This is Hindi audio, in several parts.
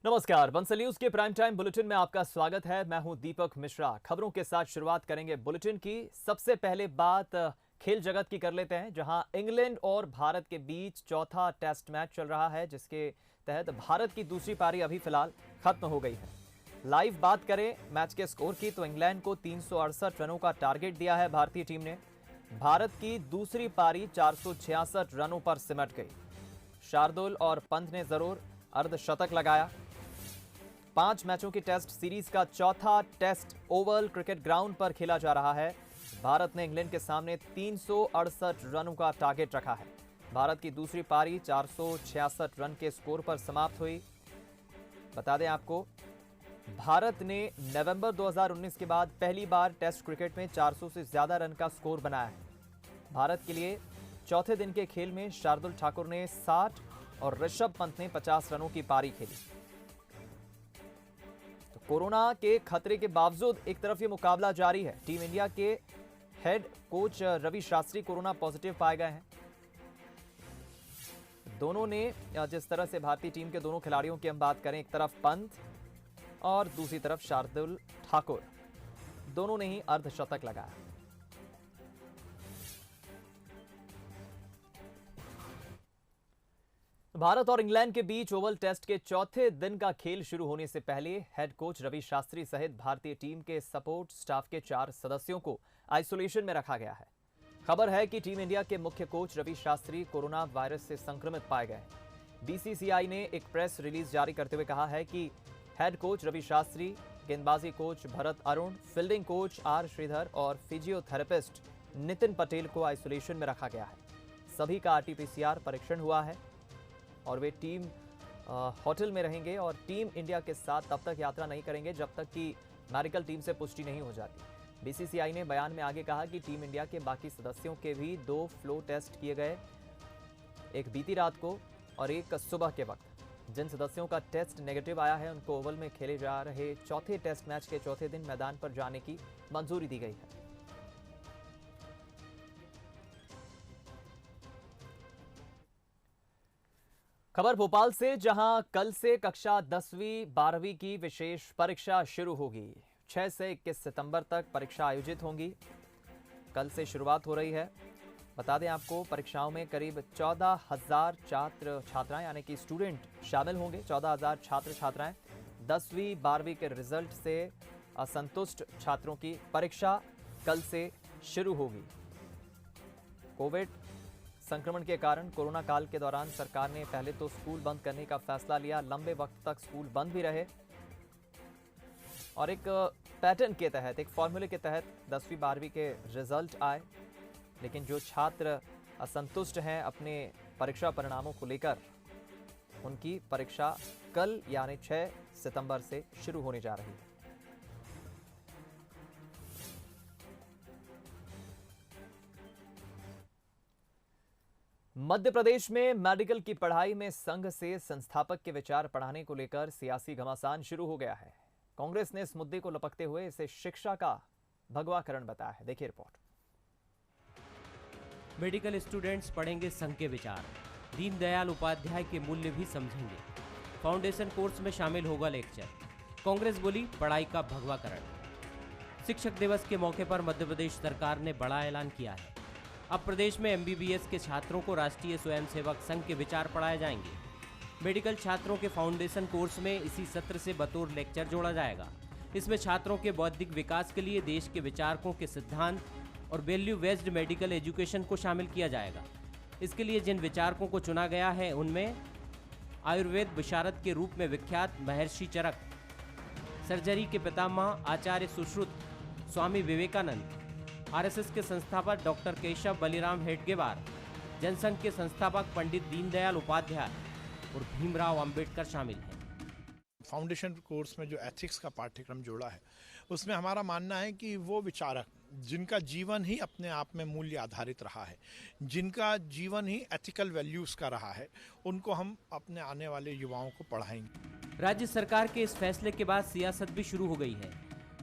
नमस्कार, बंसल न्यूज के प्राइम टाइम बुलेटिन में आपका स्वागत है। मैं हूं दीपक मिश्रा। खबरों के साथ शुरुआत करेंगे बुलेटिन की। सबसे पहले बात खेल जगत की कर लेते हैं, जहां इंग्लैंड और भारत के बीच चौथा टेस्ट मैच चल रहा है, जिसके तहत भारत की दूसरी पारी अभी फिलहाल खत्म हो गई है। लाइव बात करें मैच के स्कोर की तो इंग्लैंड को 368 रनों का टारगेट दिया है भारतीय टीम ने। भारत की दूसरी पारी 466 रनों पर सिमट गई। शार्दुल और पंत ने जरूर अर्धशतक लगाया। 5 मैचों की टेस्ट सीरीज का चौथा टेस्ट ओवल क्रिकेट ग्राउंड पर खेला जा रहा है। भारत ने इंग्लैंड के सामने 368 रनों का टारगेट रखा है। भारत की दूसरी पारी 466 रन के स्कोर पर समाप्त हुई। बता दें आपको, भारत ने नवंबर 2019 के बाद पहली बार टेस्ट क्रिकेट में 400 से ज्यादा रन का स्कोर बनाया है। भारत के लिए चौथे दिन के खेल में शार्दुल ठाकुर ने 60 और ऋषभ पंत ने 50 रनों की पारी खेली। कोरोना के खतरे के बावजूद एक तरफ ये मुकाबला जारी है। टीम इंडिया के head coach Ravi Shastri corona positive पाए गए हैं। दोनों ने, जिस तरह से भारतीय टीम के दोनों खिलाड़ियों की हम बात करें, एक तरफ पंत और दूसरी तरफ शार्दुल ठाकुर, दोनों ने ही अर्धशतक लगाया। भारत और इंग्लैंड के बीच ओवल टेस्ट के चौथे दिन का खेल शुरू होने से पहले हेड कोच रवि शास्त्री सहित भारतीय टीम के सपोर्ट स्टाफ के 4 सदस्यों को आइसोलेशन में रखा गया है। खबर है कि टीम इंडिया के मुख्य coach Ravi Shastri corona virus से संक्रमित पाए गए। बीसीसीआई ने एक प्रेस रिलीज जारी करते हुए कहा है कि हेड कोच रवि शास्त्री, गेंदबाजी coach Bharat Arun, fielding coach R Sridhar और फिजियोथेरेपिस्ट नितिन पटेल को आइसोलेशन में रखा गया है। सभी का आरटी-पीसीआर परीक्षण हुआ है और वे टीम होटल में रहेंगे और टीम इंडिया के साथ तब तक यात्रा नहीं करेंगे जब तक कि मेडिकल टीम से पुष्टि नहीं हो जाती। बीसीसीआई ने बयान में आगे कहा कि टीम इंडिया के बाकी सदस्यों के भी 2 फ्लो टेस्ट किए गए, एक बीती रात को और एक सुबह के वक्त। जिन सदस्यों का टेस्ट नेगेटिव आया है उनको ओवल में खेले जा रहे चौथे टेस्ट मैच के चौथे दिन मैदान पर जाने की मंजूरी दी गई है। खबर भोपाल से, जहां कल से कक्षा 10वीं 12वीं की विशेष परीक्षा शुरू होगी। 6 से 21 सितंबर तक परीक्षा आयोजित होंगी। कल से शुरुआत हो रही है। बता दें आपको, परीक्षाओं में करीब 14,000 छात्र छात्राएं यानी कि स्टूडेंट शामिल होंगे। 14,000 छात्र छात्राएं। 10वीं 12वीं के रिजल्ट से असंतुष्ट छात्रों की परीक्षा कल से शुरू होगी। कोविड संक्रमण के कारण कोरोना काल के दौरान सरकार ने पहले तो स्कूल बंद करने का फैसला लिया। लंबे वक्त तक स्कूल बंद भी रहे और एक पैटर्न के तहत, एक फॉर्मूले के तहत 10वीं 12वीं के रिजल्ट आए। लेकिन जो छात्र असंतुष्ट हैं अपने परीक्षा परिणामों को लेकर, उनकी परीक्षा कल यानी 6 सितंबर से शुरू होने जा रही है। मध्य प्रदेश में मेडिकल की पढ़ाई में संघ से संस्थापक के विचार पढ़ाने को लेकर सियासी घमासान शुरू हो गया है। कांग्रेस ने इस मुद्दे को लपकते हुए इसे शिक्षा का भगवाकरण बताया है। देखिए रिपोर्ट। मेडिकल स्टूडेंट्स पढ़ेंगे संघ के विचार, दीनदयाल उपाध्याय के मूल्य भी समझेंगे। फाउंडेशन कोर्स में शामिल होगा लेक्चर। कांग्रेस बोली पढ़ाई का भगवाकरण। शिक्षक दिवस के मौके पर मध्य प्रदेश सरकार ने बड़ा ऐलान किया है। अब प्रदेश में एमबीबीएस के छात्रों को राष्ट्रीय स्वयंसेवक संघ के विचार पढ़ाए जाएंगे। मेडिकल छात्रों के फाउंडेशन कोर्स में इसी सत्र से बतौर लेक्चर जोड़ा जाएगा। इसमें छात्रों के बौद्धिक विकास के लिए देश के विचारकों के सिद्धांत और वैल्यू बेस्ड मेडिकल एजुकेशन को शामिल किया जाएगा। इसके लिए जिन विचारकों को चुना गया है उनमें आयुर्वेद विशारद के रूप में विख्यात महर्षि चरक, सर्जरी के पितामह आचार्य सुश्रुत स्वामी विवेकानंद, आरएसएस के संस्थापक डॉक्टर केशव बलिराम हेडगेवार, जनसंघ के संस्थापक पंडित दीनदयाल उपाध्याय और भीमराव अंबेडकर शामिल हैं। फाउंडेशन कोर्स में जो एथिक्स का पाठ्यक्रम जोड़ा है, उसमें हमारा मानना है कि वो विचारक जिनका जीवन ही अपने आप में मूल्य आधारित रहा है, जिनका जीवन ही एथिकल वैल्यूज का रहा है, उनको हम अपने आने वाले युवाओं को पढ़ाएंगे। राज्य सरकार के इस फैसले के बाद सियासत भी शुरू हो गई है।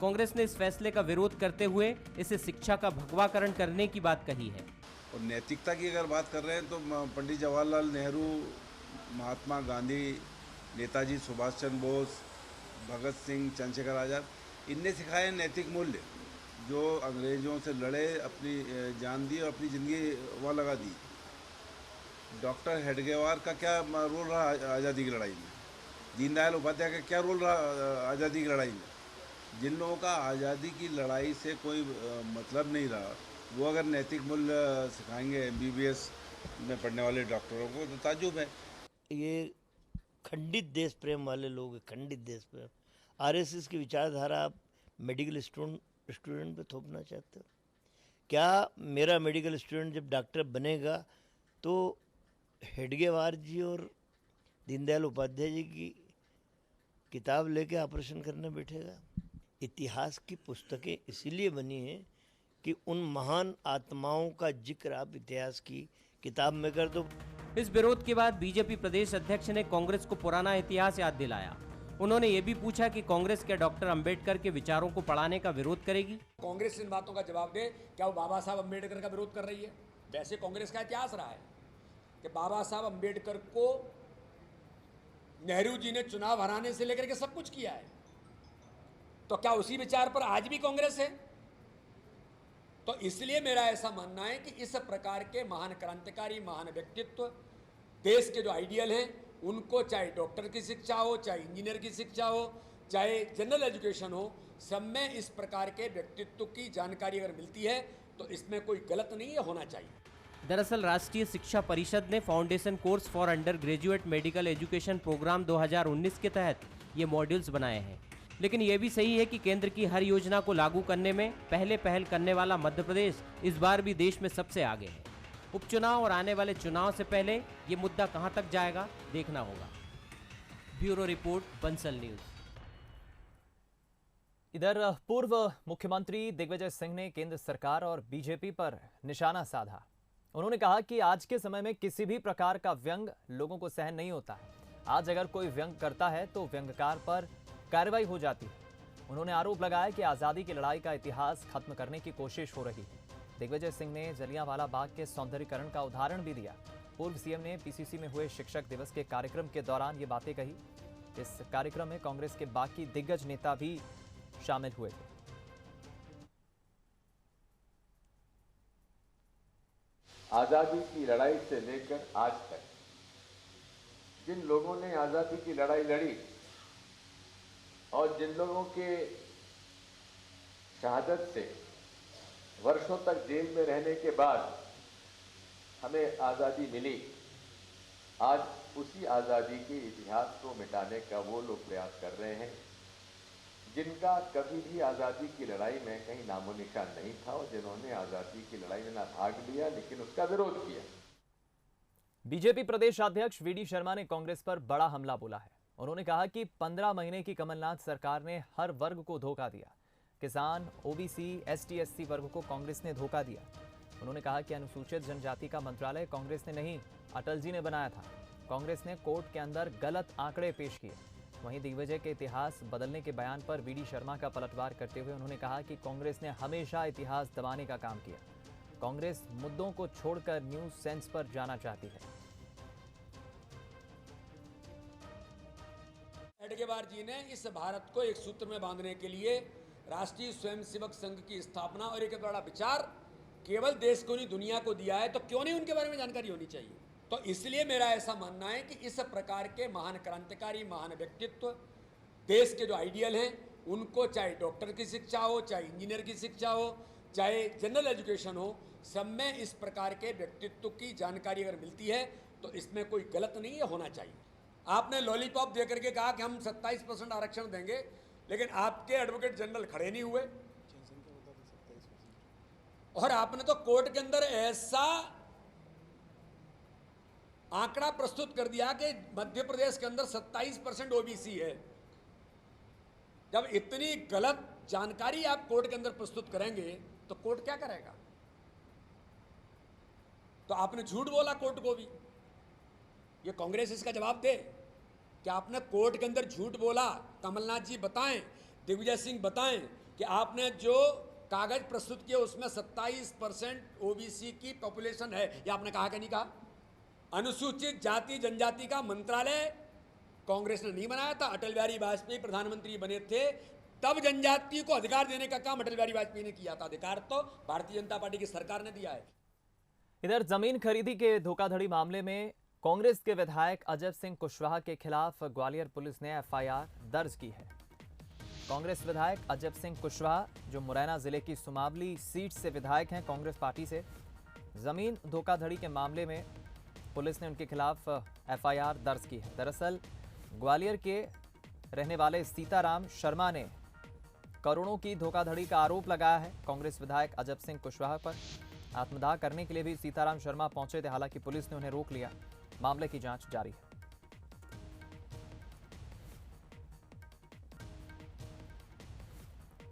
कांग्रेस ने इस फैसले का विरोध करते हुए इसे शिक्षा का भगवाकरण करने की बात कही है। और नैतिकता की अगर बात कर रहे हैं तो पंडित जवाहरलाल नेहरू, महात्मा गांधी, नेताजी सुभाष चंद्र बोस, भगत सिंह, चंद्रशेखर आज़ाद, इनने सिखाए नैतिक मूल्य जो अंग्रेज़ों से लड़े, अपनी जान दी और अपनी ज़िंदगी वहाँ लगा दी। डॉक्टर हेडगेवार का क्या रोल रहा आज़ादी की लड़ाई में? दीनदयाल उपाध्याय का क्या रोल रहा आज़ादी की लड़ाई में? जिन लोगों का आज़ादी की लड़ाई से कोई मतलब नहीं रहा, वो अगर नैतिक मूल्य सिखाएंगे MBBS में पढ़ने वाले डॉक्टरों को, तो ताज्जुब है। ये खंडित देश प्रेम वाले लोग, खंडित देश प्रेम, RSS की विचारधारा आप मेडिकल स्टूडेंट पे थोपना चाहते हो? क्या मेरा मेडिकल स्टूडेंट जब डॉक्टर बनेगा तो हेडगेवार जी और दीनदयाल उपाध्याय जी की किताब लेके ऑपरेशन करने बैठेगा? इतिहास की पुस्तकें इसीलिए बनी हैं कि उन महान आत्माओं का जिक्र आप इतिहास की किताब में कर दो। इस विरोध के बाद बीजेपी प्रदेश अध्यक्ष ने कांग्रेस को पुराना इतिहास याद दिलाया। उन्होंने ये भी पूछा कि कांग्रेस क्या डॉक्टर अंबेडकर के विचारों को पढ़ाने का विरोध करेगी? कांग्रेस इन बातों का जवाब दे, क्या वो बाबा साहब अंबेडकर का विरोध कर रही है? वैसे कांग्रेस का इतिहास रहा है कि बाबा साहब अंबेडकर को नेहरू जी ने चुनाव हराने से लेकर के सब कुछ किया है, तो क्या उसी विचार पर आज भी कांग्रेस है? तो इसलिए मेरा ऐसा मानना है कि इस प्रकार के महान क्रांतिकारी, महान व्यक्तित्व, देश के जो आइडियल हैं, उनको चाहे डॉक्टर की शिक्षा हो, चाहे इंजीनियर की शिक्षा हो, चाहे जनरल एजुकेशन हो, सब में इस प्रकार के व्यक्तित्व की जानकारी अगर मिलती है तो इसमें कोई गलत नहीं है, होना चाहिए। दरअसल राष्ट्रीय शिक्षा परिषद ने foundation course for undergraduate medical education programme 2019 के तहत ये मॉड्यूल्स बनाए हैं। लेकिन ये भी सही है कि केंद्र की हर योजना को लागू करने में पहल करने वाला मध्य प्रदेश इस बार भी देश में सबसे आगे है। उपचुनाव और आने वाले चुनाव से पहले ये मुद्दा कहां तक जाएगा, देखना होगा। Bureau report, Bansal news. इधर पूर्व मुख्यमंत्री दिग्विजय सिंह ने केंद्र सरकार और बीजेपी पर निशाना साधा। उन्होंने कहा कि आज के समय में किसी भी प्रकार का व्यंग लोगों को सहन नहीं होता है। आज अगर कोई व्यंग करता है तो व्यंगकार पर कार्रवाई हो जाती है। उन्होंने आरोप लगाया कि आज़ादी की लड़ाई का इतिहास खत्म करने की कोशिश हो रही है। दिग्विजय सिंह ने जलियांवाला बाग के सौंदर्यीकरण का उदाहरण भी दिया। पूर्व सीएम ने PCC में हुए शिक्षक दिवस के कार्यक्रम के दौरान ये बातें कही। इस कार्यक्रम में कांग्रेस के बाकी दिग्गज नेता भी शामिल हुए थे। आज़ादी की लड़ाई से लेकर आज तक जिन लोगों ने आज़ादी की लड़ाई लड़ी और जिन लोगों के शहादत से वर्षों तक जेल में रहने के बाद हमें आज़ादी मिली, आज उसी आज़ादी के इतिहास को मिटाने का वो लोग प्रयास कर रहे हैं जिनका कभी भी आज़ादी की लड़ाई में कहीं नामो निशान नहीं था और जिन्होंने आज़ादी की लड़ाई में ना भाग लिया लेकिन उसका विरोध किया। बीजेपी प्रदेश अध्यक्ष VD शर्मा ने कांग्रेस पर बड़ा हमला बोला है। उन्होंने कहा कि 15 महीने की कमलनाथ सरकार ने हर वर्ग को धोखा दिया। किसान, OBC, ST/SC वर्ग को कांग्रेस ने धोखा दिया। उन्होंने कहा कि अनुसूचित जनजाति का मंत्रालय कांग्रेस ने नहीं, अटल जी ने बनाया था। कांग्रेस ने कोर्ट के अंदर गलत आंकड़े पेश किए। वहीं दिग्विजय के इतिहास बदलने के बयान पर VD शर्मा का पलटवार करते हुए उन्होंने कहा कि कांग्रेस ने हमेशा इतिहास दबाने का काम किया। कांग्रेस मुद्दों को छोड़कर न्यूज सेंस पर जाना चाहती है। हेडगेवार जी ने इस भारत को एक सूत्र में बांधने के लिए राष्ट्रीय स्वयंसेवक संघ की स्थापना और एक बड़ा विचार केवल देश को नहीं दुनिया को दिया है, तो क्यों नहीं उनके बारे में जानकारी होनी चाहिए? तो इसलिए मेरा ऐसा मानना है कि इस प्रकार के महान क्रांतिकारी, महान व्यक्तित्व, देश के जो आइडियल हैं, उनको चाहे डॉक्टर की शिक्षा हो, चाहे इंजीनियर की शिक्षा हो, चाहे जनरल एजुकेशन हो, सब में इस प्रकार के व्यक्तित्व की जानकारी अगर मिलती है तो इसमें कोई गलत नहीं है, होना चाहिए। आपने लॉलीपॉप दे करके कहा कि हम 27% आरक्षण देंगे, लेकिन आपके एडवोकेट जनरल खड़े नहीं हुए और आपने तो कोर्ट के अंदर ऐसा आंकड़ा प्रस्तुत कर दिया कि मध्य प्रदेश के अंदर 27% OBC है। जब इतनी गलत जानकारी आप कोर्ट के अंदर प्रस्तुत करेंगे तो कोर्ट क्या करेगा? तो आपने झूठ बोला कोर्ट को भी। ये कांग्रेस इसका जवाब दे कि आपने कोर्ट के अंदर झूठ बोला। कमलनाथ जी बताएं, दिग्विजय सिंह बताएं कि आपने जो कागज प्रस्तुत किए उसमें 27% OBC की पॉपुलेशन है। ये आपने कहा कि नहीं कहा? अनुसूचित जाति जनजाति का मंत्रालय कांग्रेस ने नहीं बनाया था। अटल बिहारी वाजपेयी प्रधानमंत्री बने थे, तब जनजाति को अधिकार देने का काम अटल बिहारी वाजपेयी ने किया था। अधिकार तो भारतीय जनता पार्टी की सरकार ने दिया है। इधर जमीन खरीदी के धोखाधड़ी मामले में कांग्रेस के विधायक अजब सिंह कुशवाहा के खिलाफ ग्वालियर पुलिस ने एफआईआर दर्ज की है। कांग्रेस विधायक अजब सिंह कुशवाहा, जो मुरैना जिले की सुमावली सीट से विधायक हैं कांग्रेस पार्टी से, जमीन धोखाधड़ी के मामले में पुलिस ने उनके खिलाफ एफआईआर दर्ज की है। दरअसल ग्वालियर के रहने वाले सीताराम शर्मा ने करोड़ों की धोखाधड़ी का आरोप लगाया है कांग्रेस विधायक अजब सिंह कुशवाहा पर। आत्मदाह करने के लिए भी सीताराम शर्मा पहुंचे थे, हालांकि पुलिस ने उन्हें रोक लिया। मामले की जांच जारी है।